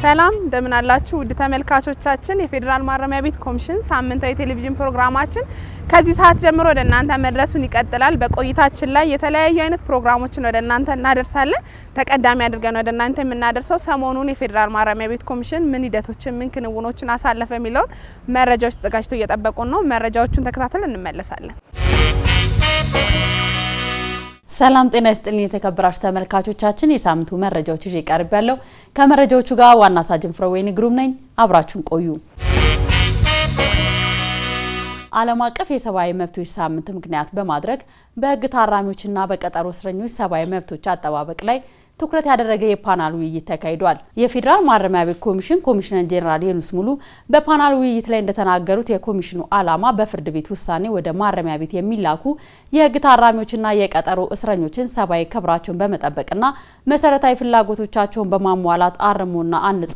ሰላም እንደምን አላችሁ ውድ ተመልካቾቻችን የፌደራል ማረሚያ ቤት ኮሚሽን ሳምንታዊ ቴሌቪዥን ፕሮግራማችን ከዚህ ሰዓት ጀምሮ ወደ እናንተ መድረሱን ይቀጥላል። በቆይታችን ላይ የተለያዩ አይነት ፕሮግራሞችን ወደ እናንተ እናደርሳለን። ተቀዳሚ አድርገን ወደ እናንተ የምናደርሰው ሰሞኑን የፌደራል ማረሚያ ቤት ኮሚሽን ምን ሂደቶችን ምን ክንውኖችን አሳለፈ የሚለውን መረጃዎች ተዘጋጅተው እየጠበቁን ነው። መረጃዎቹን ተከታትለን እንመለሳለን። ሰላም ጤና ይስጥልኝ የተከበራችሁ ተመልካቾቻችን የሳምንቱ መረጃዎች ይዤ ቀርብ ያለው ከመረጃዎቹ ጋር ዋና ሳጅን ፍረወይኒ ግሩም ነኝ። አብራችሁን ቆዩ። ዓለም አቀፍ የሰብአዊ መብቶች ሳምንት ምክንያት በማድረግ በህግ ታራሚዎችና በቀጠሮ እስረኞች ሰብአዊ መብቶች አጠባበቅ ላይ ትኩረት ያደረገ የፓናል ውይይት ተካሂዷል። የፌደራል ማረሚያ ቤት ኮሚሽን ኮሚሽነር ጄኔራል የኑስ ሙሉ በፓናል ውይይት ላይ እንደተናገሩት የኮሚሽኑ ዓላማ በፍርድ ቤት ውሳኔ ወደ ማረሚያ ቤት የሚላኩ የህግ ታራሚዎችና የቀጠሮ እስረኞችን ሰብአዊ ክብራቸውን በመጠበቅና መሰረታዊ ፍላጎቶቻቸውን በማሟላት አርሞና አንጾ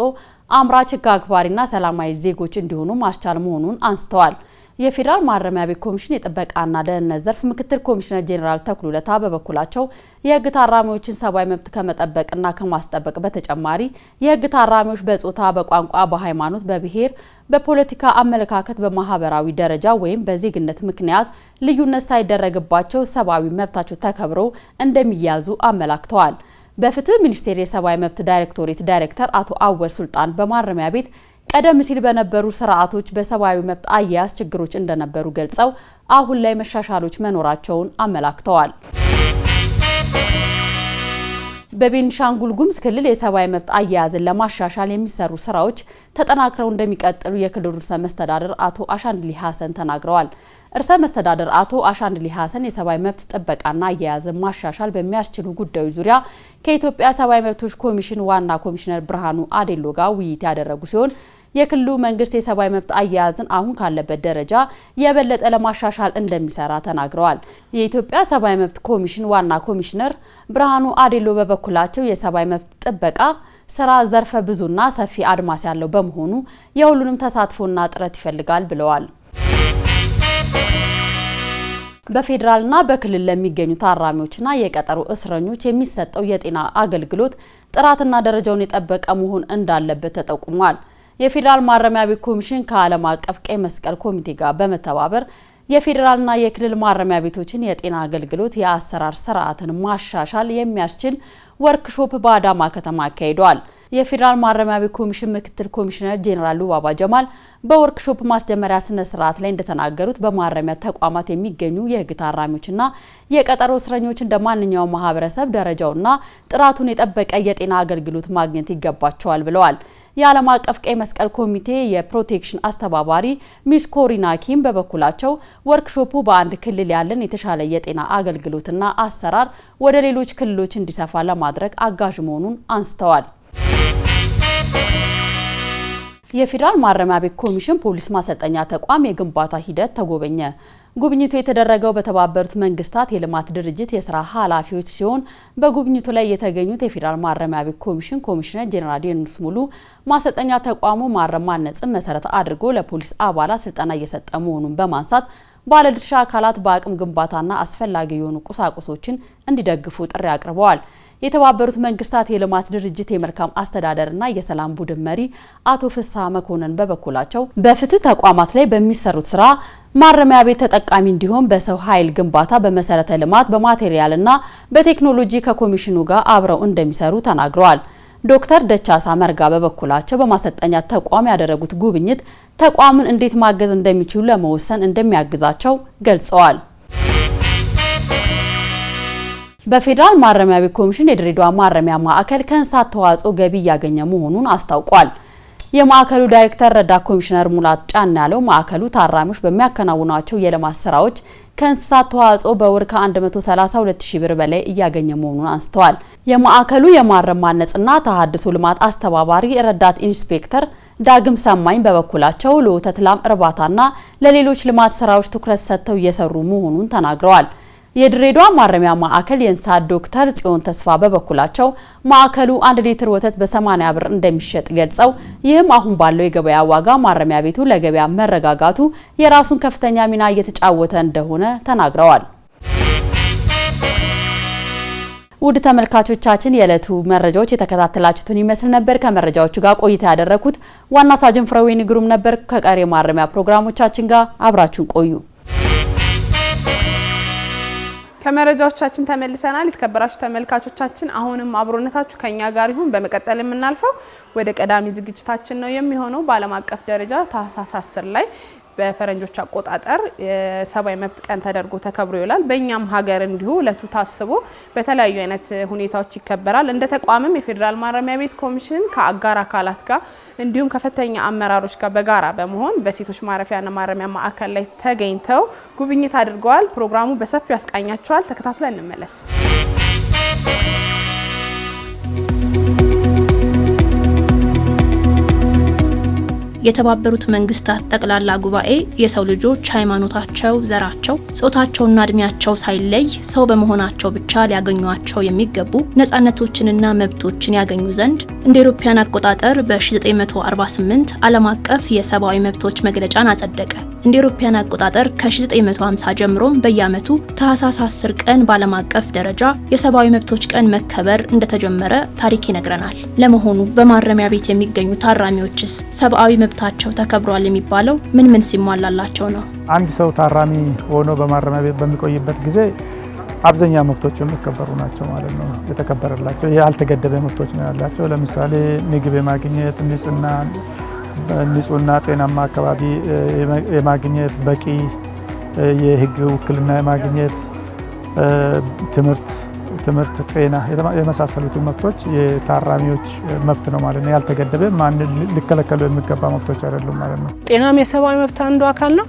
አምራች ህግ አክባሪና ሰላማዊ ዜጎች እንዲሆኑ ማስቻል መሆኑን አንስተዋል። የፌደራል ማረሚያ ቤት ኮሚሽን የጥበቃና ደህንነት ዘርፍ ምክትል ኮሚሽነር ጄኔራል ተክሉለታ በበኩላቸው የህግ ታራሚዎችን ሰብአዊ መብት ከመጠበቅና ከማስጠበቅ በተጨማሪ የህግ ታራሚዎች በጾታ፣ በቋንቋ፣ በሃይማኖት፣ በብሔር፣ በፖለቲካ አመለካከት፣ በማህበራዊ ደረጃ ወይም በዜግነት ምክንያት ልዩነት ሳይደረግባቸው ሰብአዊ መብታቸው ተከብሮ እንደሚያዙ አመላክተዋል። በፍትህ ሚኒስቴር የሰብአዊ መብት ዳይሬክቶሬት ዳይሬክተር አቶ አወል ሱልጣን በማረሚያ ቤት ቀደም ሲል በነበሩ ስርዓቶች በሰብአዊ መብት አያያዝ ችግሮች እንደነበሩ ገልጸው አሁን ላይ መሻሻሎች መኖራቸውን አመላክተዋል። በቤኒሻንጉል ጉሙዝ ክልል የሰብአዊ መብት አያያዝን ለማሻሻል የሚሰሩ ስራዎች ተጠናክረው እንደሚቀጥሉ የክልሉ ርዕሰ መስተዳድር አቶ አሻንድሊ ሀሰን ተናግረዋል። ርዕሰ መስተዳድር አቶ አሻንድሊ ሀሰን የሰብአዊ መብት ጥበቃና አያያዝን ማሻሻል በሚያስችሉ ጉዳዮች ዙሪያ ከኢትዮጵያ ሰብአዊ መብቶች ኮሚሽን ዋና ኮሚሽነር ብርሃኑ አዴሎ ጋር ውይይት ያደረጉ ሲሆን የክልሉ መንግስት የሰብአዊ መብት አያያዝን አሁን ካለበት ደረጃ የበለጠ ለማሻሻል እንደሚሰራ ተናግረዋል። የኢትዮጵያ ሰብአዊ መብት ኮሚሽን ዋና ኮሚሽነር ብርሃኑ አዴሎ በበኩላቸው የሰብአዊ መብት ጥበቃ ስራ ዘርፈ ብዙና ሰፊ አድማስ ያለው በመሆኑ የሁሉንም ተሳትፎና ጥረት ይፈልጋል ብለዋል። በፌደራልና በክልል ለሚገኙ ታራሚዎችና የቀጠሮ እስረኞች የሚሰጠው የጤና አገልግሎት ጥራትና ደረጃውን የጠበቀ መሆን እንዳለበት ተጠቁሟል። የፌደራል ማረሚያ ቤት ኮሚሽን ከዓለም አቀፍ ቀይ መስቀል ኮሚቴ ጋር በመተባበር የፌደራልና የክልል ማረሚያ ቤቶችን የጤና አገልግሎት የአሰራር ስርዓትን ማሻሻል የሚያስችል ወርክሾፕ በአዳማ ከተማ አካሂደዋል። የፌደራል ማረሚያ ቤት ኮሚሽን ምክትል ኮሚሽነር ጄኔራል ሉባባ ጀማል በወርክሾፕ ማስጀመሪያ ስነ ስርዓት ላይ እንደተናገሩት በማረሚያ ተቋማት የሚገኙ የህግ ታራሚዎችና የቀጠሮ እስረኞች እንደማንኛውም ማህበረሰብ ደረጃውና ጥራቱን የጠበቀ የጤና አገልግሎት ማግኘት ይገባቸዋል ብለዋል። የዓለም አቀፍ ቀይ መስቀል ኮሚቴ የፕሮቴክሽን አስተባባሪ ሚስ ኮሪና ኪም በበኩላቸው ወርክሾፑ በአንድ ክልል ያለን የተሻለ የጤና አገልግሎትና አሰራር ወደ ሌሎች ክልሎች እንዲሰፋ ለማድረግ አጋዥ መሆኑን አንስተዋል። የፌደራል ማረሚያ ቤት ኮሚሽን ፖሊስ ማሰልጠኛ ተቋም የግንባታ ሂደት ተጎበኘ። ጉብኝቱ የተደረገው በተባበሩት መንግስታት የልማት ድርጅት የስራ ኃላፊዎች ሲሆን በጉብኝቱ ላይ የተገኙት የፌደራል ማረሚያ ቤት ኮሚሽን ኮሚሽነር ጄኔራል የኑስ ሙሉ ማሰልጠኛ ተቋሙ ማረም ማነጽን መሰረት አድርጎ ለፖሊስ አባላት ስልጠና እየሰጠ መሆኑን በማንሳት ባለድርሻ አካላት በአቅም ግንባታና አስፈላጊ የሆኑ ቁሳቁሶችን እንዲደግፉ ጥሪ አቅርበዋል። የተባበሩት መንግስታት የልማት ድርጅት የመልካም አስተዳደርና የሰላም ቡድን መሪ አቶ ፍስሐ መኮንን በበኩላቸው በፍትህ ተቋማት ላይ በሚሰሩት ስራ ማረሚያ ቤት ተጠቃሚ እንዲሆን በሰው ኃይል ግንባታ፣ በመሰረተ ልማት፣ በማቴሪያልና በቴክኖሎጂ ከኮሚሽኑ ጋር አብረው እንደሚሰሩ ተናግረዋል። ዶክተር ደቻሳ መርጋ በበኩላቸው በማሰልጠኛ ተቋም ያደረጉት ጉብኝት ተቋሙን እንዴት ማገዝ እንደሚችሉ ለመወሰን እንደሚያግዛቸው ገልጸዋል። በፌደራል ማረሚያ ቤት ኮሚሽን የድሬዳዋ ማረሚያ ማዕከል ከእንስሳት ተዋጽኦ ገቢ እያገኘ መሆኑን አስታውቋል። የማዕከሉ ዳይሬክተር ረዳት ኮሚሽነር ሙላት ጫን ያለው ማዕከሉ ታራሚዎች በሚያከናውኗቸው የልማት ስራዎች ከእንስሳት ተዋጽኦ በወር ከ132,000 ብር በላይ እያገኘ መሆኑን አንስተዋል። የማዕከሉ የማረም ማነጽና ተሃድሶ ልማት አስተባባሪ ረዳት ኢንስፔክተር ዳግም ሰማኝ በበኩላቸው ለወተት ላም እርባታና ለሌሎች ልማት ስራዎች ትኩረት ሰጥተው እየሰሩ መሆኑን ተናግረዋል። የድሬዳዋ ማረሚያ ማዕከል የእንስሳት ዶክተር ጽዮን ተስፋ በበኩላቸው ማዕከሉ 1 ሊትር ወተት በ80 ብር እንደሚሸጥ ገልጸው ይህም አሁን ባለው የገበያ ዋጋ ማረሚያ ቤቱ ለገበያ መረጋጋቱ የራሱን ከፍተኛ ሚና እየተጫወተ እንደሆነ ተናግረዋል። ውድ ተመልካቾቻችን የዕለቱ መረጃዎች የተከታተላችሁትን ይመስል ነበር። ከመረጃዎቹ ጋር ቆይታ ያደረኩት ዋና ሳጅን ፍራዊን ግሩም ነበር። ከቀሪ ማረሚያ ፕሮግራሞቻችን ጋር አብራችሁን ቆዩ። ከመረጃዎቻችን ተመልሰናል። የተከበራችሁ ተመልካቾቻችን አሁንም አብሮነታችሁ ከኛ ጋር ይሁን። በመቀጠል የምናልፈው ወደ ቀዳሚ ዝግጅታችን ነው የሚሆነው። በዓለም አቀፍ ደረጃ ታህሳስ 10 ላይ በፈረንጆች አቆጣጠር የሰብአዊ መብት ቀን ተደርጎ ተከብሮ ይውላል። በእኛም ሀገር እንዲሁ ለቱ ታስቦ በተለያዩ አይነት ሁኔታዎች ይከበራል። እንደ ተቋምም የፌዴራል ማረሚያ ቤት ኮሚሽን ከአጋር አካላት ጋር እንዲሁም ከፍተኛ አመራሮች ጋር በጋራ በመሆን በሴቶች ማረፊያና ማረሚያ ማዕከል ላይ ተገኝተው ጉብኝት አድርገዋል። ፕሮግራሙ በሰፊው ያስቃኛቸዋል። ተከታትለን እንመለስ። የተባበሩት መንግስታት ጠቅላላ ጉባኤ የሰው ልጆች ሃይማኖታቸው፣ ዘራቸው፣ ጾታቸውና እድሜያቸው ሳይለይ ሰው በመሆናቸው ብቻ ሊያገኟቸው የሚገቡ ነፃነቶችንና መብቶችን ያገኙ ዘንድ እንደ አውሮፓውያን አቆጣጠር በ1948 ዓለም አቀፍ የሰብአዊ መብቶች መግለጫን አጸደቀ። እንደ አውሮፓውያን አቆጣጠር ከ1950 ጀምሮም በየዓመቱ ታህሳስ 10 ቀን በዓለም አቀፍ ደረጃ የሰብአዊ መብቶች ቀን መከበር እንደተጀመረ ታሪክ ይነግረናል። ለመሆኑ በማረሚያ ቤት የሚገኙ ታራሚዎችስ ሰብአዊ መብታቸው ተከብሯል የሚባለው ምን ሲሟላላቸው ነው? አንድ ሰው ታራሚ ሆኖ በማረሚያ ቤት በሚቆይበት ጊዜ አብዛኛው መብቶች የሚከበሩ ናቸው ማለት ነው። የተከበረላቸው ያልተገደበ መብቶች ነው ያላቸው። ለምሳሌ ምግብ የማግኘት፣ ንጹህና ጤናማ አካባቢ የማግኘት፣ በቂ የህግ ውክልና የማግኘት፣ ትምህርት፣ ጤና የመሳሰሉትን መብቶች የታራሚዎች መብት ነው ማለት ነው። ያልተገደበ ማን ሊከለከሉ የሚገባ መብቶች አይደሉም ማለት ነው። ጤናም የሰብአዊ መብት አንዱ አካል ነው።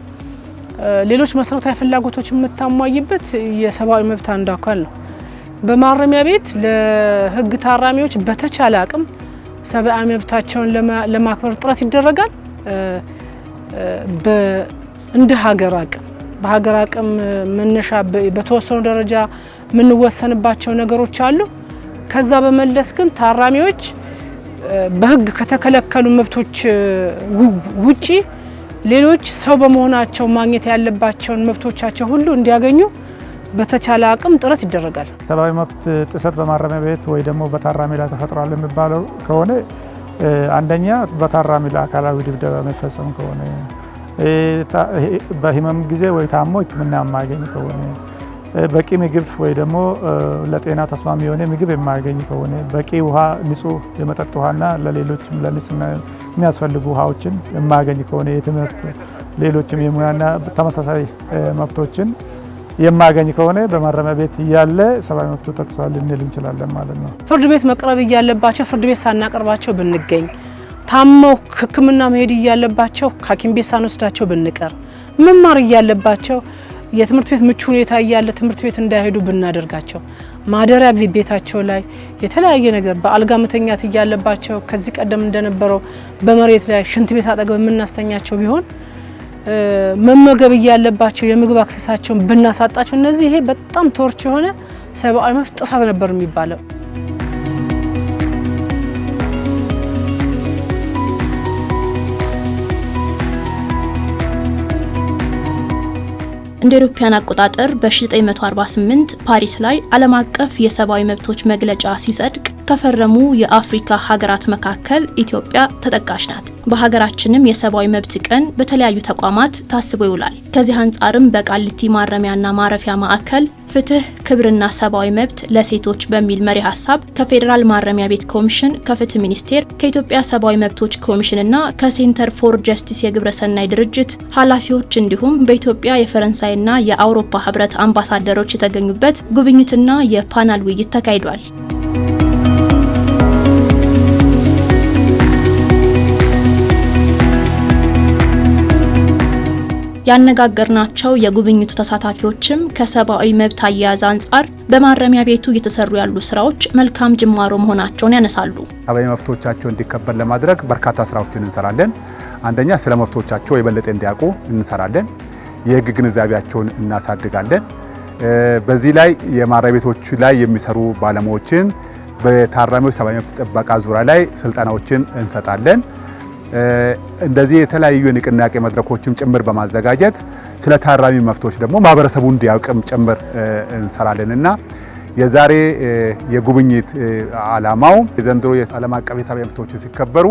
ሌሎች መሰረታዊ ፍላጎቶች የምታሟይበት የሰብአዊ መብት አንዱ አካል ነው። በማረሚያ ቤት ለህግ ታራሚዎች በተቻለ አቅም ሰብአዊ መብታቸውን ለማክበር ጥረት ይደረጋል። እንደ በሀገር አቅም መነሻ በተወሰኑ ደረጃ የምንወሰንባቸው ነገሮች አሉ። ከዛ በመለስ ግን ታራሚዎች በህግ ከተከለከሉ መብቶች ውጪ ሌሎች ሰው በመሆናቸው ማግኘት ያለባቸውን መብቶቻቸው ሁሉ እንዲያገኙ በተቻለ አቅም ጥረት ይደረጋል። ሰብአዊ መብት ጥሰት በማረሚያ ቤት ወይ ደግሞ በታራሚ ላይ ተፈጥሯል የሚባለው ከሆነ አንደኛ በታራሚ ላይ አካላዊ ድብደባ የሚፈጸም ከሆነ፣ በህመም ጊዜ ወይ ታሞ ሕክምና የማያገኝ ከሆነ፣ በቂ ምግብ ወይ ደግሞ ለጤና ተስማሚ የሆነ ምግብ የማያገኝ ከሆነ፣ በቂ ውሃ፣ ንጹህ የመጠጥ ውሃና ለሌሎችም ለንጽህና የሚያስፈልጉ ውሃዎችን የማያገኝ ከሆነ፣ የትምህርት ሌሎችም የሙያና ተመሳሳይ መብቶችን የማያገኝ ከሆነ በማረሚያ ቤት እያለ ሰብአዊ መብቱ ተጥሷል ልንል እንችላለን ማለት ነው። ፍርድ ቤት መቅረብ እያለባቸው ፍርድ ቤት ሳናቀርባቸው ብንገኝ፣ ታመው ሕክምና መሄድ እያለባቸው ሐኪም ቤት ሳንወስዳቸው ብንቀር፣ መማር እያለባቸው የትምህርት ቤት ምቹ ሁኔታ እያለ ትምህርት ቤት እንዳይሄዱ ብናደርጋቸው፣ ማደሪያ ቤታቸው ላይ የተለያየ ነገር በአልጋ መተኛት እያለባቸው ከዚህ ቀደም እንደነበረው በመሬት ላይ ሽንት ቤት አጠገብ የምናስተኛቸው ቢሆን፣ መመገብ እያለባቸው የምግብ አክሰሳቸውን ብናሳጣቸው፣ እነዚህ ይሄ በጣም ቶርች የሆነ ሰብአዊ መብት ጥሰት ነበር የሚባለው። እንደ አውሮፓውያን አቆጣጠር በ1948 ፓሪስ ላይ ዓለም አቀፍ የሰብአዊ መብቶች መግለጫ ሲጸድቅ ከፈረሙ የአፍሪካ ሀገራት መካከል ኢትዮጵያ ተጠቃሽ ናት። በሀገራችንም የሰብአዊ መብት ቀን በተለያዩ ተቋማት ታስቦ ይውላል። ከዚህ አንጻርም በቃሊቲ ማረሚያና ማረፊያ ማዕከል ፍትህ፣ ክብርና ሰብአዊ መብት ለሴቶች በሚል መሪ ሀሳብ ከፌዴራል ማረሚያ ቤት ኮሚሽን፣ ከፍትህ ሚኒስቴር፣ ከኢትዮጵያ ሰብአዊ መብቶች ኮሚሽንና ከሴንተር ፎር ጀስቲስ የግብረሰናይ ድርጅት ኃላፊዎች እንዲሁም በኢትዮጵያ የፈረንሳይና የአውሮፓ ህብረት አምባሳደሮች የተገኙበት ጉብኝትና የፓናል ውይይት ተካሂዷል። ያነጋገርናቸው የጉብኝቱ ተሳታፊዎችም ከሰብአዊ መብት አያያዝ አንጻር በማረሚያ ቤቱ እየተሰሩ ያሉ ስራዎች መልካም ጅማሮ መሆናቸውን ያነሳሉ። ሰብአዊ መብቶቻቸው እንዲከበር ለማድረግ በርካታ ስራዎችን እንሰራለን። አንደኛ ስለ መብቶቻቸው የበለጠ እንዲያውቁ እንሰራለን። የህግ ግንዛቤያቸውን እናሳድጋለን። በዚህ ላይ የማረሚያ ቤቶች ላይ የሚሰሩ ባለሙያዎችን በታራሚዎች ሰብአዊ መብት ጥበቃ ዙሪያ ላይ ስልጠናዎችን እንሰጣለን። እንደዚህ የተለያዩ የንቅናቄ መድረኮችም ጭምር በማዘጋጀት ስለ ታራሚ መብቶች ደግሞ ማህበረሰቡ እንዲያውቅም ጭምር እንሰራለንና የዛሬ የጉብኝት ዓላማው የዘንድሮ የዓለም አቀፍ የሰብአዊ መብቶች ሲከበሩ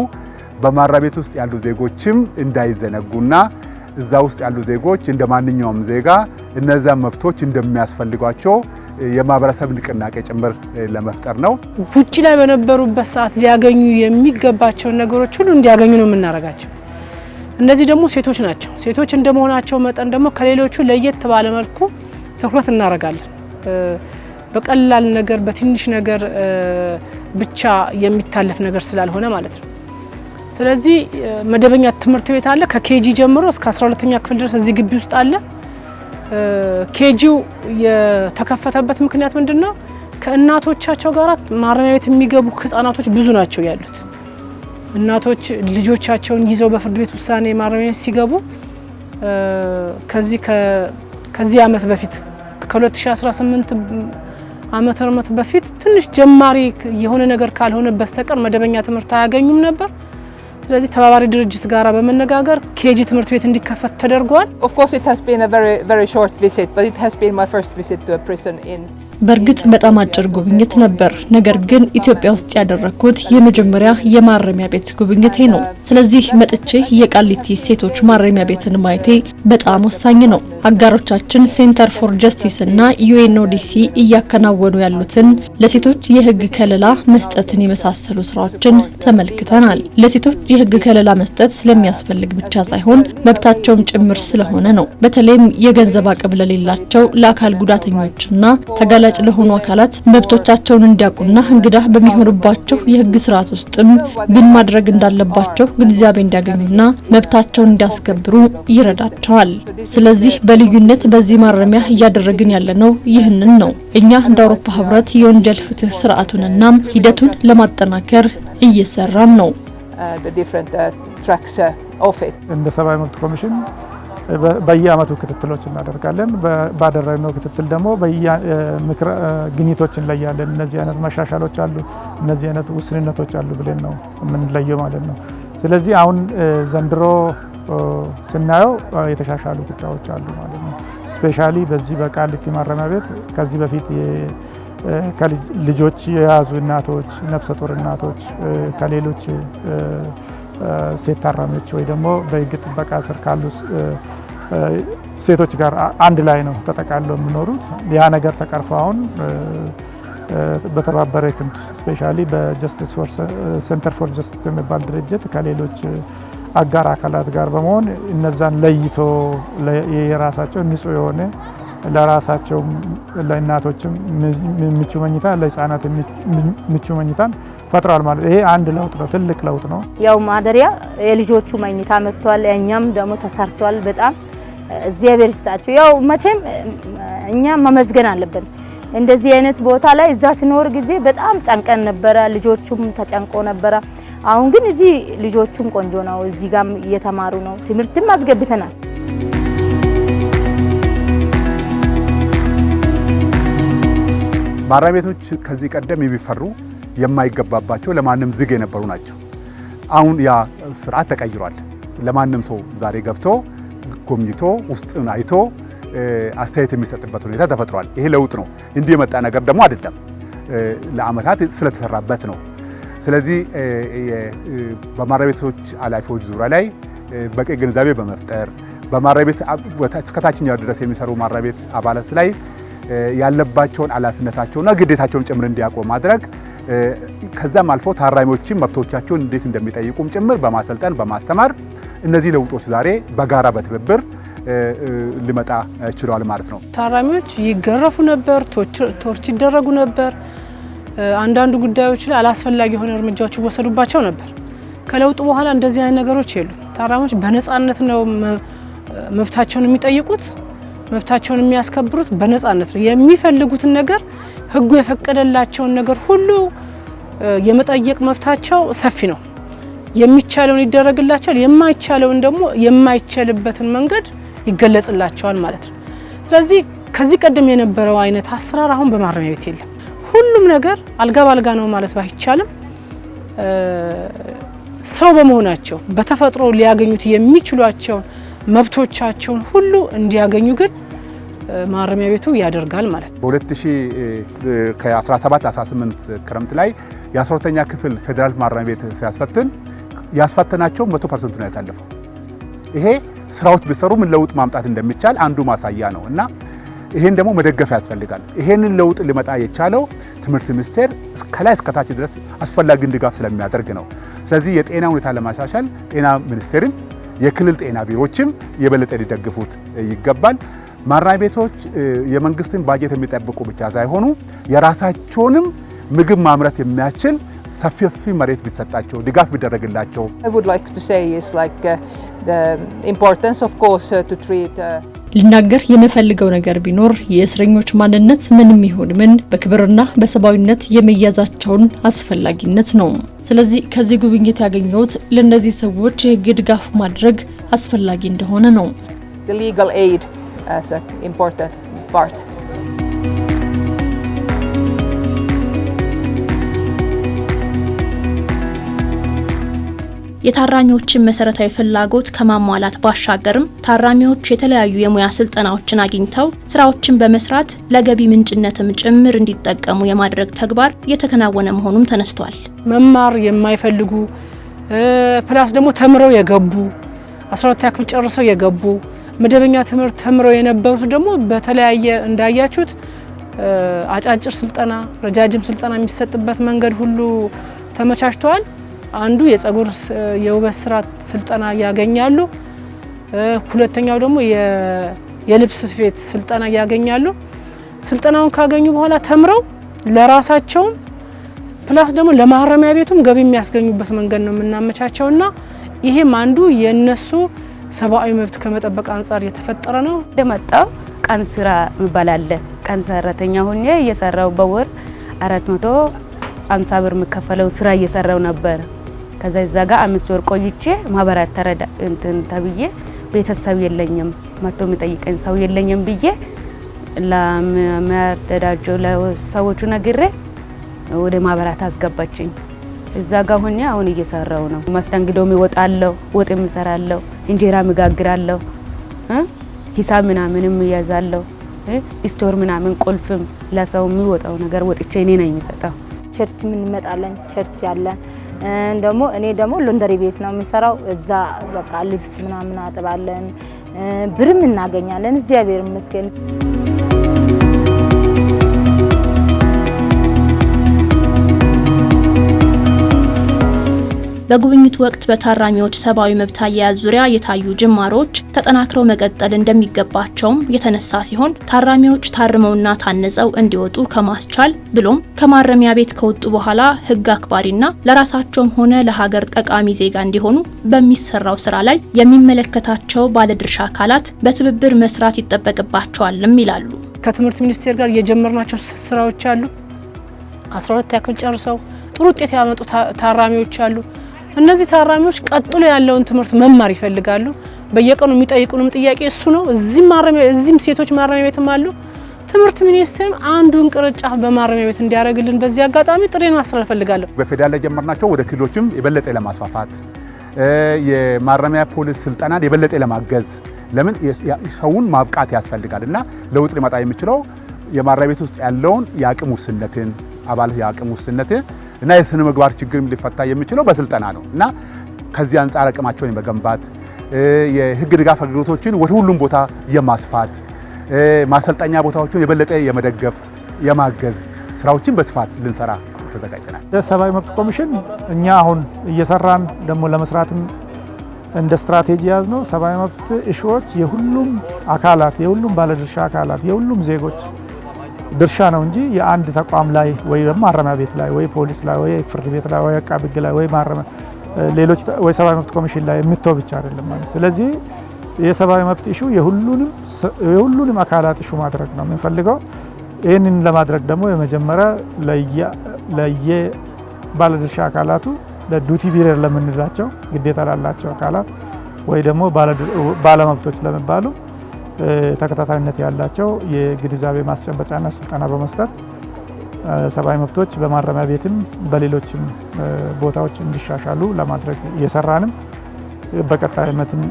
በማረሚያ ቤት ውስጥ ያሉ ዜጎችም እንዳይዘነጉና እዛ ውስጥ ያሉ ዜጎች እንደ ማንኛውም ዜጋ እነዛ መብቶች እንደሚያስፈልጓቸው የማህበረሰብ ንቅናቄ ጭምር ለመፍጠር ነው። ውጪ ላይ በነበሩበት ሰዓት ሊያገኙ የሚገባቸውን ነገሮች ሁሉ እንዲያገኙ ነው የምናደርጋቸው። እነዚህ ደግሞ ሴቶች ናቸው። ሴቶች እንደመሆናቸው መጠን ደግሞ ከሌሎቹ ለየት ባለ መልኩ ትኩረት እናደርጋለን። በቀላል ነገር በትንሽ ነገር ብቻ የሚታለፍ ነገር ስላልሆነ ማለት ነው። ስለዚህ መደበኛ ትምህርት ቤት አለ። ከኬጂ ጀምሮ እስከ 12ኛ ክፍል ድረስ እዚህ ግቢ ውስጥ አለ። ኬጂው የተከፈተበት ምክንያት ምንድነው? ከእናቶቻቸው ጋር ማረሚያ ቤት የሚገቡ ህፃናቶች ብዙ ናቸው ያሉት። እናቶች ልጆቻቸውን ይዘው በፍርድ ቤት ውሳኔ ማረሚያ ቤት ሲገቡ ከዚህ ዓመት በፊት ከ2018 ዓመተ ምህረት በፊት ትንሽ ጀማሪ የሆነ ነገር ካልሆነ በስተቀር መደበኛ ትምህርት አያገኙም ነበር። ስለዚህ ተባባሪ ድርጅት ጋራ በመነጋገር ኬጂ ትምህርት ቤት እንዲከፈት ተደርጓል። Of course it has been a very short visit, but it has been my first visit to a prison in በእርግጥ በጣም አጭር ጉብኝት ነበር። ነገር ግን ኢትዮጵያ ውስጥ ያደረኩት የመጀመሪያ የማረሚያ ቤት ጉብኝቴ ነው። ስለዚህ መጥቼ የቃሊቲ ሴቶች ማረሚያ ቤትን ማየቴ በጣም ወሳኝ ነው። አጋሮቻችን ሴንተር ፎር ጀስቲስ እና ዩኤንኦዲሲ እያከናወኑ ያሉትን ለሴቶች የህግ ከለላ መስጠትን የመሳሰሉ ስራዎችን ተመልክተናል። ለሴቶች የህግ ከለላ መስጠት ስለሚያስፈልግ ብቻ ሳይሆን መብታቸውም ጭምር ስለሆነ ነው። በተለይም የገንዘብ አቅም ለሌላቸው ለአካል ጉዳተኞችና ተጋላጭ ለሆኑ አካላት መብቶቻቸውን እንዲያውቁና እንግዳ በሚሆንባቸው የህግ ስርዓት ውስጥም ምን ማድረግ እንዳለባቸው ግንዛቤ እንዲያገኙና መብታቸውን እንዲያስከብሩ ይረዳቸዋል። ስለዚህ በልዩነት በዚህ ማረሚያ እያደረግን ያለነው ይህንን ነው። እኛ እንደ አውሮፓ ህብረት የወንጀል ፍትህ ስርዓቱንና ሂደቱን ለማጠናከር እየሰራን ነው። እንደ ሰብአዊ መብት ኮሚሽን በየአመቱ ክትትሎች እናደርጋለን። ባደረግነው ክትትል ደግሞ በየምክር ግኝቶች እንለያለን። እነዚህ አይነት መሻሻሎች አሉ፣ እነዚህ አይነት ውስንነቶች አሉ ብለን ነው የምንለየው ማለት ነው። ስለዚህ አሁን ዘንድሮ ስናየው የተሻሻሉ ጉዳዮች አሉ ማለት ነው። ስፔሻሊ በዚህ በቃሊቲ ማረሚያ ቤት ከዚህ በፊት ልጆች የያዙ እናቶች፣ ነፍሰ ጡር እናቶች ከሌሎች ሴት ታራሚዎች ወይ ደግሞ በህግ ጥበቃ ስር ካሉ ሴቶች ጋር አንድ ላይ ነው ተጠቃለው የሚኖሩት። ያ ነገር ተቀርፎ አሁን በተባበረ ክንድ ስፔሻሊ በጀስቲስ ፎር ሴንተር ፎር ጀስቲስ የሚባል ድርጅት ከሌሎች አጋር አካላት ጋር በመሆን እነዛን ለይቶ የራሳቸው ንጹህ የሆነ ለራሳቸው ለእናቶችም ምቹ መኝታ ለህፃናት ምቹ መኝታን ፈጥሯል ማለት ይሄ አንድ ለውጥ ነው፣ ትልቅ ለውጥ ነው። ያው ማደሪያ የልጆቹ መኝታ መጥቷል፣ እኛም ደግሞ ተሰርቷል። በጣም እግዚአብሔር ይስጣቸው። ያው መቼም እኛ መመዝገን አለብን። እንደዚህ አይነት ቦታ ላይ እዛ ሲኖር ጊዜ በጣም ጨንቀን ነበረ፣ ልጆቹም ተጨንቆ ነበረ። አሁን ግን እዚህ ልጆቹም ቆንጆ ነው፣ እዚህ ጋርም እየተማሩ ነው፣ ትምህርትም አስገብተናል። ማረሚያ ቤቶች ከዚህ ቀደም የሚፈሩ የማይገባባቸው ለማንም ዝግ የነበሩ ናቸው። አሁን ያ ስርዓት ተቀይሯል። ለማንም ሰው ዛሬ ገብቶ ጎብኝቶ ውስጥን አይቶ አስተያየት የሚሰጥበት ሁኔታ ተፈጥሯል። ይሄ ለውጥ ነው፣ እንዲህ የመጣ ነገር ደግሞ አይደለም። ለአመታት ስለተሰራበት ነው። ስለዚህ በማረሚያ ቤቶች ኃላፊዎች ዙሪያ ላይ በቂ ግንዛቤ በመፍጠር በማረሚያ ቤት እስከ ታችኛው ድረስ የሚሰሩ ማረሚያ ቤት አባላት ላይ ያለባቸውን ኃላፊነታቸውና ግዴታቸውን ጭምር እንዲያውቁ ማድረግ ከዛም አልፎ ታራሚዎችም መብቶቻቸውን እንዴት እንደሚጠይቁም ጭምር በማሰልጠን በማስተማር እነዚህ ለውጦች ዛሬ በጋራ በትብብር ሊመጣ ችሏል ማለት ነው። ታራሚዎች ይገረፉ ነበር፣ ቶርች ይደረጉ ነበር። አንዳንዱ ጉዳዮች ላይ አላስፈላጊ የሆነ እርምጃዎች ይወሰዱባቸው ነበር። ከለውጡ በኋላ እንደዚህ አይነት ነገሮች የሉ። ታራሚዎች በነፃነት ነው መብታቸውን የሚጠይቁት፣ መብታቸውን የሚያስከብሩት በነፃነት ነው። የሚፈልጉትን ነገር ህጉ የፈቀደላቸውን ነገር ሁሉ የመጠየቅ መብታቸው ሰፊ ነው። የሚቻለውን ይደረግላቸዋል፣ የማይቻለውን ደግሞ የማይቻልበትን መንገድ ይገለጽላቸዋል ማለት ነው። ስለዚህ ከዚህ ቀደም የነበረው አይነት አሰራር አሁን በማረሚያ ቤት የለም። ሁሉም ነገር አልጋ ባልጋ ነው ማለት ባይቻልም ሰው በመሆናቸው በተፈጥሮ ሊያገኙት የሚችሏቸውን መብቶቻቸውን ሁሉ እንዲያገኙ ግን ማረሚያ ቤቱ ያደርጋል ማለት ነው። ከ17-18 ክረምት ላይ የ12ኛ ክፍል ፌዴራል ማረሚያ ቤት ሲያስፈትን ያስፈተናቸው 100% ነው ያሳለፈው። ይሄ ስራዎች ቢሰሩ ምን ለውጥ ማምጣት እንደሚቻል አንዱ ማሳያ ነው እና ይሄን ደግሞ መደገፍ ያስፈልጋል። ይሄንን ለውጥ ሊመጣ የቻለው ትምህርት ሚኒስቴር ከላይ እስከታች ድረስ አስፈላጊውን ድጋፍ ስለሚያደርግ ነው። ስለዚህ የጤና ሁኔታ ለማሻሻል ጤና ሚኒስቴርም የክልል ጤና ቢሮዎችም የበለጠ ሊደግፉት ይገባል። ማረሚያ ቤቶች የመንግስትን ባጀት የሚጠብቁ ብቻ ሳይሆኑ የራሳቸውንም ምግብ ማምረት የሚያስችል ሰፊ መሬት ቢሰጣቸው ድጋፍ ቢደረግላቸው። I would like to say is like the importance of course to treat ሊናገር የምፈልገው ነገር ቢኖር የእስረኞች ማንነት ምንም ይሁን ምን በክብርና በሰብአዊነት የመያዛቸውን አስፈላጊነት ነው። ስለዚህ ከዚህ ጉብኝት ያገኘሁት ለነዚህ ሰዎች የህግ ድጋፍ ማድረግ አስፈላጊ እንደሆነ ነው። the legal aid as an important part. የታራሚዎችን መሰረታዊ ፍላጎት ከማሟላት ባሻገርም ታራሚዎች የተለያዩ የሙያ ስልጠናዎችን አግኝተው ስራዎችን በመስራት ለገቢ ምንጭነትም ጭምር እንዲጠቀሙ የማድረግ ተግባር እየተከናወነ መሆኑም ተነስቷል። መማር የማይፈልጉ ፕላስ ደግሞ ተምረው የገቡ 12ኛ ክፍል ጨርሰው የገቡ መደበኛ ትምህርት ተምረው የነበሩት ደግሞ በተለያየ እንዳያችሁት አጫጭር ስልጠና፣ ረጃጅም ስልጠና የሚሰጥበት መንገድ ሁሉ ተመቻችቷል። አንዱ የጸጉር የውበት ስራ ስልጠና ያገኛሉ። ሁለተኛው ደግሞ የልብስ ስፌት ስልጠና ያገኛሉ። ስልጠናውን ካገኙ በኋላ ተምረው ለራሳቸው ፕላስ ደግሞ ለማረሚያ ቤቱም ገቢ የሚያስገኙበት መንገድ ነው የምናመቻቸውና ይሄም አንዱ የነሱ ሰብአዊ መብት ከመጠበቅ አንፃር የተፈጠረ ነው። እንደመጣው ቀን ስራ ይባላል። ቀን ሰራተኛ ሆኜ እየሰራው በወር 450 ብር የሚከፈለው ስራ እየሰራው ነበር። ከዛ እዛ ጋር 5 ወር ቆይቼ ማህበራት ተረዳ እንትን ተብዬ ቤተሰብ የለኝም መጥቶ የሚጠይቀኝ ሰው የለኝም ብዬ ለማስተዳደር ለሰዎቹ ነግሬ ወደ ማህበራት አስገባችኝ። እዛ ጋር ሆኜ አሁን እየሰራው ነው። ማስተንግዶም ይወጣለሁ፣ ወጥም እሰራለሁ፣ እንጀራ መጋግራለሁ፣ ሂሳብ ምናምንም ያዛለሁ፣ ስቶር ምናምን ቁልፍም ለሰው የሚወጣው ነገር ወጥቼ እኔ ነኝ የሚሰጠው። ቸርች ምን እንመጣለን፣ ቸርች ያለ ደግሞ እኔ ደግሞ ሎንደሪ ቤት ነው የምሰራው። እዛ በቃ ልብስ ምናምን አጥባለን፣ ብርም እናገኛለን። እግዚአብሔር ይመስገን። በጉብኝቱ ወቅት በታራሚዎች ሰብአዊ መብት አያያዝ ዙሪያ የታዩ ጅማሮች ተጠናክረው መቀጠል እንደሚገባቸውም የተነሳ ሲሆን ታራሚዎች ታርመውና ታንጸው እንዲወጡ ከማስቻል ብሎም ከማረሚያ ቤት ከወጡ በኋላ ሕግ አክባሪና ለራሳቸውም ሆነ ለሀገር ጠቃሚ ዜጋ እንዲሆኑ በሚሰራው ስራ ላይ የሚመለከታቸው ባለድርሻ አካላት በትብብር መስራት ይጠበቅባቸዋልም ይላሉ። ከትምህርት ሚኒስቴር ጋር የጀመርናቸው ስራዎች አሉ። 12ኛ ክፍል ጨርሰው ጥሩ ውጤት ያመጡ ታራሚዎች አሉ። እነዚህ ታራሚዎች ቀጥሎ ያለውን ትምህርት መማር ይፈልጋሉ። በየቀኑ የሚጠይቁንም ጥያቄ እሱ ነው። እዚህም ሴቶች ማረሚያ ቤትም አሉ። ትምህርት ሚኒስቴር አንዱን ቅርንጫፍ በማረሚያ ቤት እንዲያደርግልን በዚህ አጋጣሚ ጥሬን ማስተላለፍ ፈልጋለሁ። በፌዴራል ላይ ጀመርናቸው ወደ ክልሎችም የበለጠ ለማስፋፋት የማረሚያ ፖሊስ ስልጠናን የበለጠ ለማገዝ ለምን ሰውን ማብቃት ያስፈልጋልና ለውጥ ሊመጣ የሚችለው የማረሚያ ቤት ውስጥ ያለውን የአቅም ውስንነትን አባላት የአቅም ውስንነትን እና የስነ ምግባር ችግር ሊፈታ የሚችለው በስልጠና ነው እና ከዚህ አንፃር አቅማቸውን የመገንባት የህግ ድጋፍ አገልግሎቶችን ወደ ሁሉም ቦታ የማስፋት ማሰልጠኛ ቦታዎችን የበለጠ የመደገፍ የማገዝ ስራዎችን በስፋት ልንሰራ ተዘጋጅተናል። የሰብአዊ መብት ኮሚሽን እኛ አሁን እየሰራን ደግሞ ለመስራትም እንደ ስትራቴጂ ያዝነው ሰብአዊ መብት ኢሹዎች የሁሉም አካላት የሁሉም ባለድርሻ አካላት የሁሉም ዜጎች ድርሻ ነው እንጂ የአንድ ተቋም ላይ ወይ ማረሚያ ቤት ላይ ወይ ፖሊስ ላይ ወይ ፍርድ ቤት ላይ ወይ አቃቤ ሕግ ላይ ወይ ሌሎች ወይ ሰብአዊ መብት ኮሚሽን ላይ የሚተው ብቻ አይደለም ማለት። ስለዚህ የሰብአዊ መብት ኢሹ የሁሉንም አካላት ኢሹ ማድረግ ነው የምንፈልገው። ይህንን ለማድረግ ደግሞ የመጀመሪያ ለየ ባለድርሻ አካላቱ ለዱቲ ቢረር ለምንላቸው ግዴታ ላላቸው አካላት ወይ ደግሞ ባለመብቶች ለሚባሉ ተከታታይነት ያላቸው የግንዛቤ ማስጨበጫና ስልጠና በመስጠት ሰብአዊ መብቶች በማረሚያ ቤትም በሌሎችም ቦታዎች እንዲሻሻሉ ለማድረግ እየሰራንም በቀጣይነትም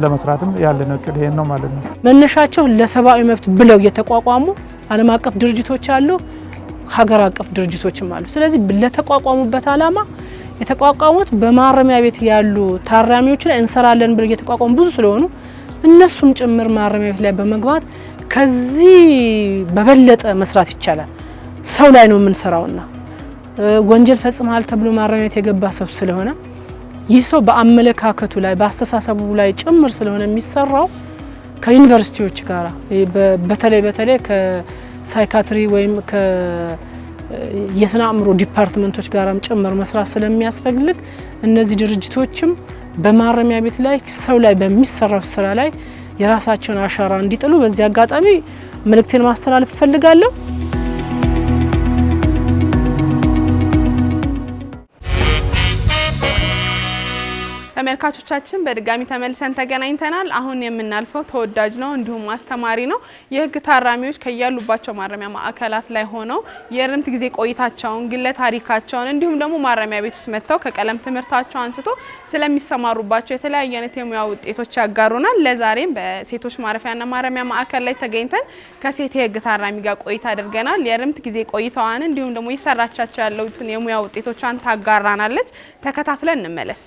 ለመስራትም ያለን እቅድ ይሄን ነው ማለት ነው። መነሻቸው ለሰብአዊ መብት ብለው የተቋቋሙ ዓለም አቀፍ ድርጅቶች አሉ፣ ሀገር አቀፍ ድርጅቶችም አሉ። ስለዚህ ለተቋቋሙበት ዓላማ የተቋቋሙት በማረሚያ ቤት ያሉ ታራሚዎች ላይ እንሰራለን ብለው የተቋቋሙ ብዙ ስለሆኑ እነሱም ጭምር ማረሚያ ቤት ላይ በመግባት ከዚህ በበለጠ መስራት ይቻላል። ሰው ላይ ነው የምንሰራውና ወንጀል ፈጽመሃል ተብሎ ማረሚያ ቤት የገባ ሰው ስለሆነ ይህ ሰው በአመለካከቱ ላይ በአስተሳሰቡ ላይ ጭምር ስለሆነ የሚሰራው ከዩኒቨርሲቲዎች ጋር በተለይ ከሳይካትሪ ወይም የስነ አእምሮ ዲፓርትመንቶች ጋራም ጭምር መስራት ስለሚያስፈልግ እነዚህ ድርጅቶችም በማረሚያ ቤት ላይ ሰው ላይ በሚሰራው ስራ ላይ የራሳቸውን አሻራ እንዲጥሉ በዚህ አጋጣሚ መልእክቴን ማስተላለፍ ፈልጋለሁ። ተመልካቾቻችን በድጋሚ ተመልሰን ተገናኝተናል። አሁን የምናልፈው ተወዳጅ ነው እንዲሁም አስተማሪ ነው። የህግ ታራሚዎች ከያሉባቸው ማረሚያ ማዕከላት ላይ ሆነው የእርምት ጊዜ ቆይታቸውን፣ ግለ ታሪካቸውን እንዲሁም ደግሞ ማረሚያ ቤት ውስጥ መጥተው ከቀለም ትምህርታቸው አንስቶ ስለሚሰማሩባቸው የተለያየ አይነት የሙያ ውጤቶች ያጋሩናል። ለዛሬም በሴቶች ማረፊያና ማረሚያ ማዕከል ላይ ተገኝተን ከሴት የህግ ታራሚ ጋር ቆይታ አድርገናል። የእርምት ጊዜ ቆይታዋን እንዲሁም ደግሞ የሰራቻቸው ያሉትን የሙያ ውጤቶቿን ታጋራናለች። ተከታትለን እንመለስ።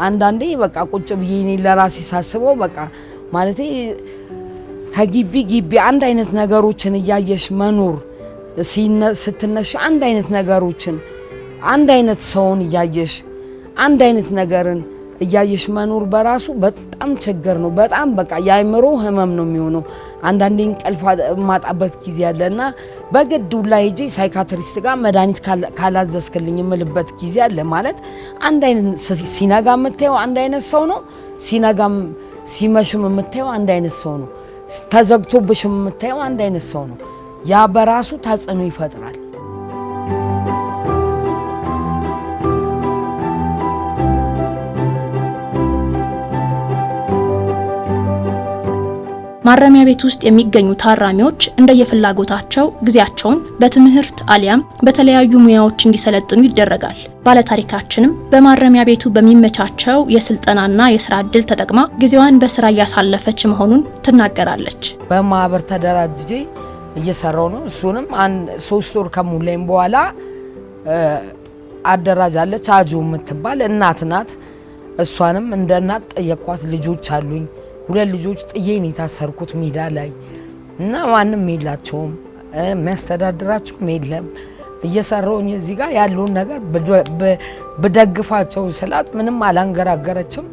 አንዳንዴ በቃ ቁጭ ብዬ እኔ ለራሴ ሳስበው በቃ ማለቴ ከግቢ አንድ አይነት ነገሮችን እያየሽ መኖር ስትነሽ አንድ አይነት ነገሮችን አንድ አይነት ሰውን እያየሽ አንድ አይነት ነገርን እያየሽ መኖር በራሱ በጣም ችግር ነው። በጣም በቃ የአእምሮ ህመም ነው የሚሆነው። አንዳንዴ እንቅልፍ ማጣበት ጊዜ አለና በግድ ላይ ሄጄ ሳይካትሪስት ጋር መድኃኒት ካላዘዝክልኝ የምልበት ጊዜ አለ። ማለት አንድ አይነት ሲነጋ የምታየው አንድ አይነት ሰው ነው፣ ሲነጋም ሲመሽም የምታየው አንድ አይነት ሰው ነው፣ ተዘግቶብሽም የምታየው አንድ አይነት ሰው ነው። ያ በራሱ ተጽዕኖ ይፈጥራል። ማረሚያ ቤት ውስጥ የሚገኙ ታራሚዎች እንደየፍላጎታቸው ጊዜያቸውን በትምህርት አሊያም በተለያዩ ሙያዎች እንዲሰለጥኑ ይደረጋል። ባለታሪካችንም በማረሚያ ቤቱ በሚመቻቸው የስልጠናና የስራ እድል ተጠቅማ ጊዜዋን በስራ እያሳለፈች መሆኑን ትናገራለች። በማህበር ተደራጅቼ እየሰራው ነው። እሱንም 3 ወር ከሞላኝ በኋላ አደራጃለች። አጁ የምትባል እናት ናት። እሷንም እንደ እናት ጠየቅኳት። ልጆች አሉኝ፣ 2 ልጆች ጥዬን የታሰርኩት ሜዳ ላይ እና ማንም የላቸውም፣ የሚያስተዳድራቸውም የለም። እየሰራውኝ እዚህ ጋር ያለውን ነገር በደግፋቸው ስላት ምንም አላንገራገረችም።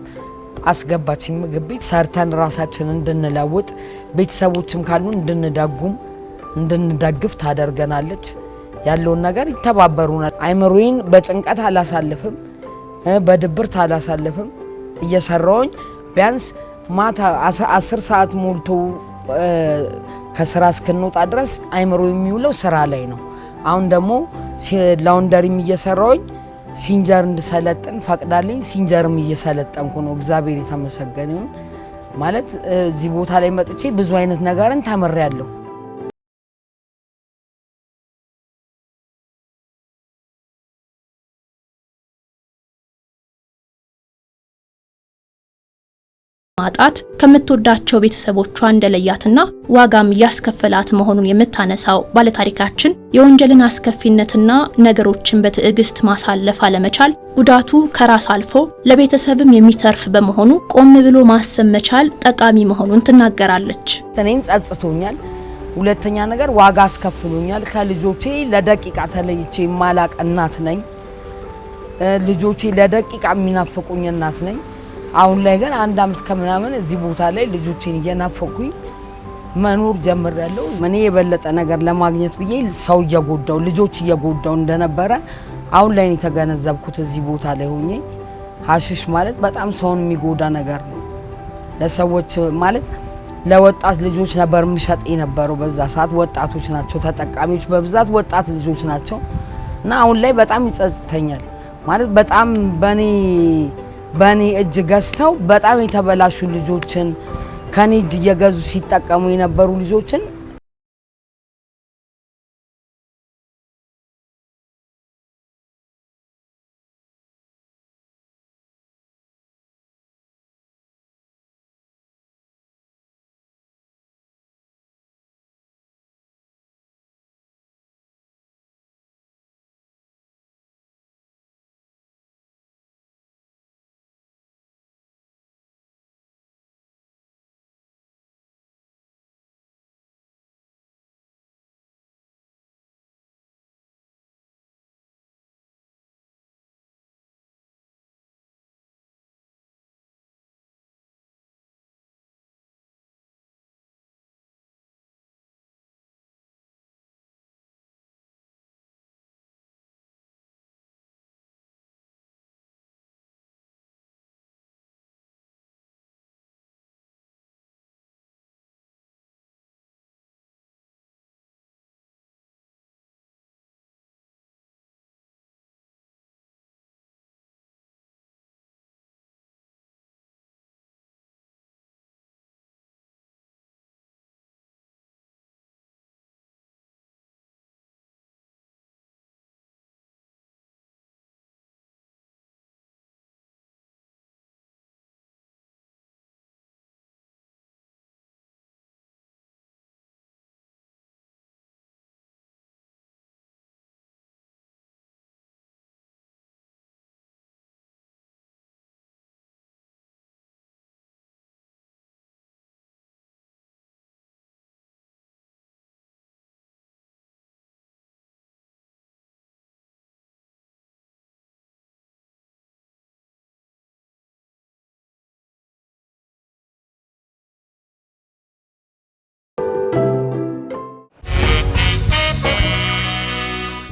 አስገባችኝ ምግብ ቤት። ሰርተን ራሳችንን እንድንለውጥ ቤተሰቦችም ካሉ እንድንደግፍ ታደርገናለች። ያለውን ነገር ይተባበሩናል። አይምሮዬን በጭንቀት አላሳልፍም፣ በድብርት አላሳልፍም። እየሰራውኝ ቢያንስ ማታ 10 ሰዓት ሞልቶ ከስራ እስክንወጣ ድረስ አይምሮ የሚውለው ስራ ላይ ነው። አሁን ደግሞ ላውንደሪም እየሰራውኝ ሲንጀር እንድሰለጥን ፈቅዳልኝ። ሲንጀርም እየሰለጠንኩ ነው። እግዚአብሔር የተመሰገነ ይሁን። ማለት እዚህ ቦታ ላይ መጥቼ ብዙ አይነት ነገርን ተምሬያለሁ። ማጣት ከምትወዳቸው ቤተሰቦቿ እንደለያትና ዋጋም ያስከፈላት መሆኑን የምታነሳው ባለታሪካችን የወንጀልን አስከፊነትና ነገሮችን በትዕግስት ማሳለፍ አለመቻል ጉዳቱ ከራስ አልፎ ለቤተሰብም የሚተርፍ በመሆኑ ቆም ብሎ ማሰብ መቻል ጠቃሚ መሆኑን ትናገራለች። እኔን ጸጽቶኛል። ሁለተኛ ነገር ዋጋ አስከፍሎኛል። ከልጆቼ ለደቂቃ ተለይቼ ማላቅ እናት ነኝ። ልጆቼ ለደቂቃ የሚናፍቁኝ እናት ነኝ። አሁን ላይ ግን 1 አመት ከምናምን እዚህ ቦታ ላይ ልጆቼን እየናፈቁኝ መኖር ጀምሬያለሁ። እኔ የበለጠ ነገር ለማግኘት ብዬ ሰው እየጎዳው ልጆች እየጎዳው እንደነበረ አሁን ላይ የተገነዘብኩት እዚህ ቦታ ላይ ሆኜ ሀሺሽ ማለት በጣም ሰውን የሚጎዳ ነገር ነው። ለሰዎች ማለት ለወጣት ልጆች ነበር ምሸጥ የነበረው። በዛ ሰዓት ወጣቶች ናቸው ተጠቃሚዎች፣ በብዛት ወጣት ልጆች ናቸው እና አሁን ላይ በጣም ይጸጽተኛል። ማለት በጣም በኔ እጅ ገዝተው በጣም የተበላሹ ልጆችን ከኔ እጅ እየገዙ ሲጠቀሙ የነበሩ ልጆችን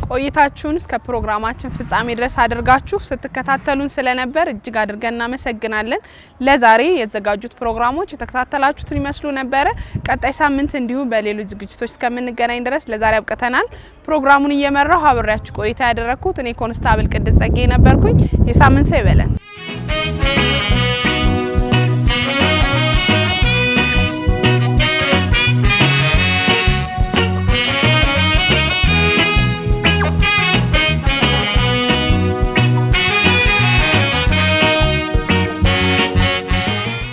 ቆይታችሁን እስከ ፕሮግራማችን ፍጻሜ ድረስ አድርጋችሁ ስትከታተሉን ስለነበር እጅግ አድርገን እናመሰግናለን። ለዛሬ የተዘጋጁት ፕሮግራሞች የተከታተላችሁትን ይመስሉ ነበር። ቀጣይ ሳምንት እንዲሁ በሌሎች ዝግጅቶች እስከምንገናኝ ድረስ ለዛሬ አብቅተናል። ፕሮግራሙን እየመራው አብሬያችሁ ቆይታ ያደረኩት እኔ ኮንስታብል ቅድስት ጸጋዬ ነበርኩኝ። የሳምንት ሰው ይበለን።